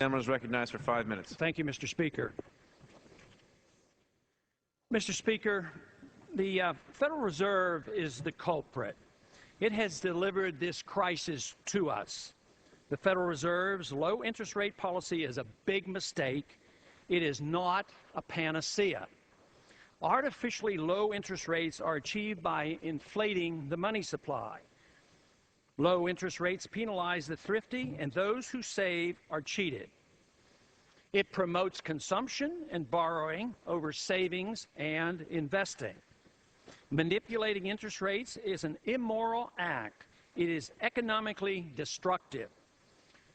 Gentleman is recognized for 5 minutes. Thank you, Mr. Speaker. Mr. Speaker, the Federal Reserve is the culprit. It has delivered this crisis to us. The Federal Reserve's low interest rate policy is a big mistake. It is not a panacea. Artificially low interest rates are achieved by inflating the money supply. Low interest rates penalize the thrifty, and those who save are cheated. It promotes consumption and borrowing over savings and investing. Manipulating interest rates is an immoral act. It is economically destructive.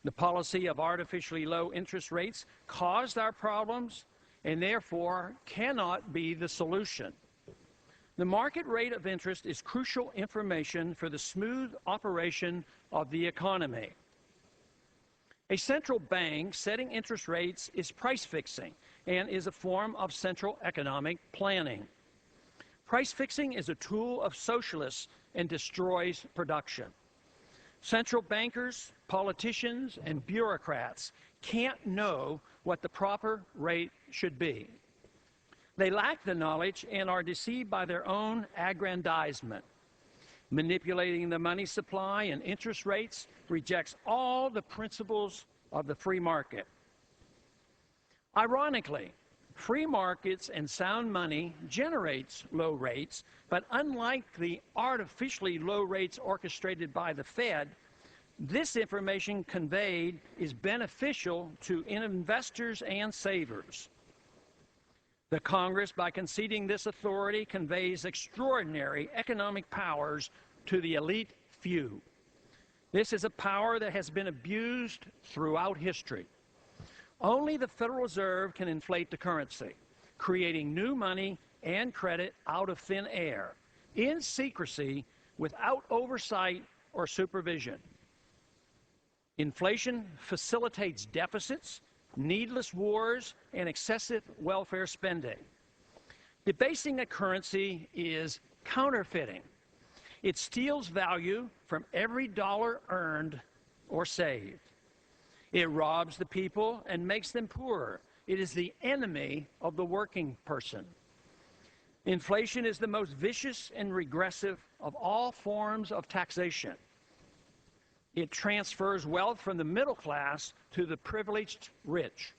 The policy of artificially low interest rates caused our problems and therefore cannot be the solution. The market rate of interest is crucial information for the smooth operation of the economy. A central bank setting interest rates is price fixing and is a form of central economic planning. Price fixing is a tool of socialists and destroys production. Central bankers, politicians, and bureaucrats can't know what the proper rate should be. They lack the knowledge and are deceived by their own aggrandizement. Manipulating the money supply and interest rates rejects all the principles of the free market. Ironically, free markets and sound money generates low rates, but unlike the artificially low rates orchestrated by the Fed, this information conveyed is beneficial to investors and savers. The Congress, by conceding this authority, conveys extraordinary economic powers to the elite few. This is a power that has been abused throughout history. Only the Federal Reserve can inflate the currency, creating new money and credit out of thin air, in secrecy, without oversight or supervision. Inflation facilitates deficits, needless wars, and excessive welfare spending. Debasing a currency is counterfeiting. It steals value from every dollar earned or saved. It robs the people and makes them poorer. It is the enemy of the working person. Inflation is the most vicious and regressive of all forms of taxation. It transfers wealth from the middle class to the privileged rich.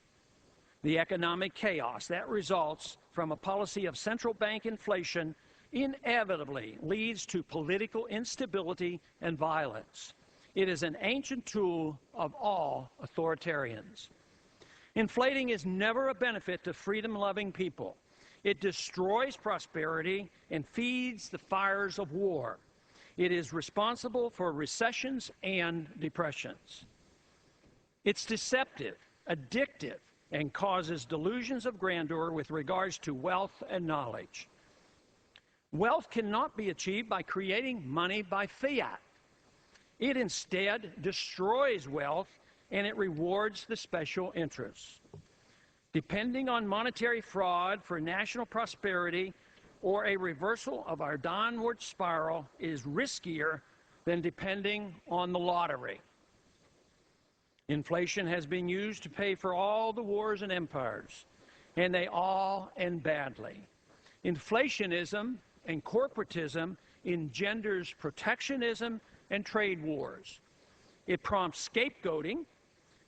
The economic chaos that results from a policy of central bank inflation inevitably leads to political instability and violence. It is an ancient tool of all authoritarians. Inflating is never a benefit to freedom-loving people. It destroys prosperity and feeds the fires of war. It is responsible for recessions and depressions. It's deceptive, addictive, and causes delusions of grandeur with regards to wealth and knowledge. Wealth cannot be achieved by creating money by fiat. It instead destroys wealth, and it rewards the special interests. Depending on monetary fraud for national prosperity or a reversal of our downward spiral is riskier than depending on the lottery. Inflation has been used to pay for all the wars and empires, and they all end badly. Inflationism and corporatism engenders protectionism and trade wars. It prompts scapegoating,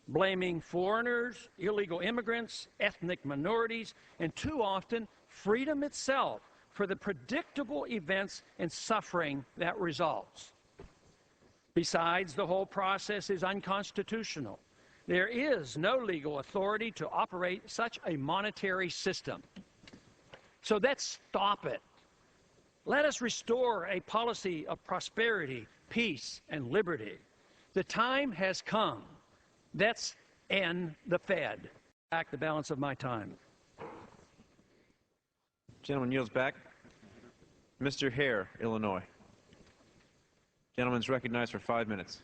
blaming foreigners, illegal immigrants, ethnic minorities, and too often freedom itself for the predictable events and suffering that results. Besides, the whole process is unconstitutional. There is no legal authority to operate such a monetary system. So let's stop it. Let us restore a policy of prosperity, peace, and liberty. The time has come. Let's end the Fed. Back the balance of my time. Gentleman yields back. Mr. Hare, Illinois. Gentleman is recognized for 5 minutes.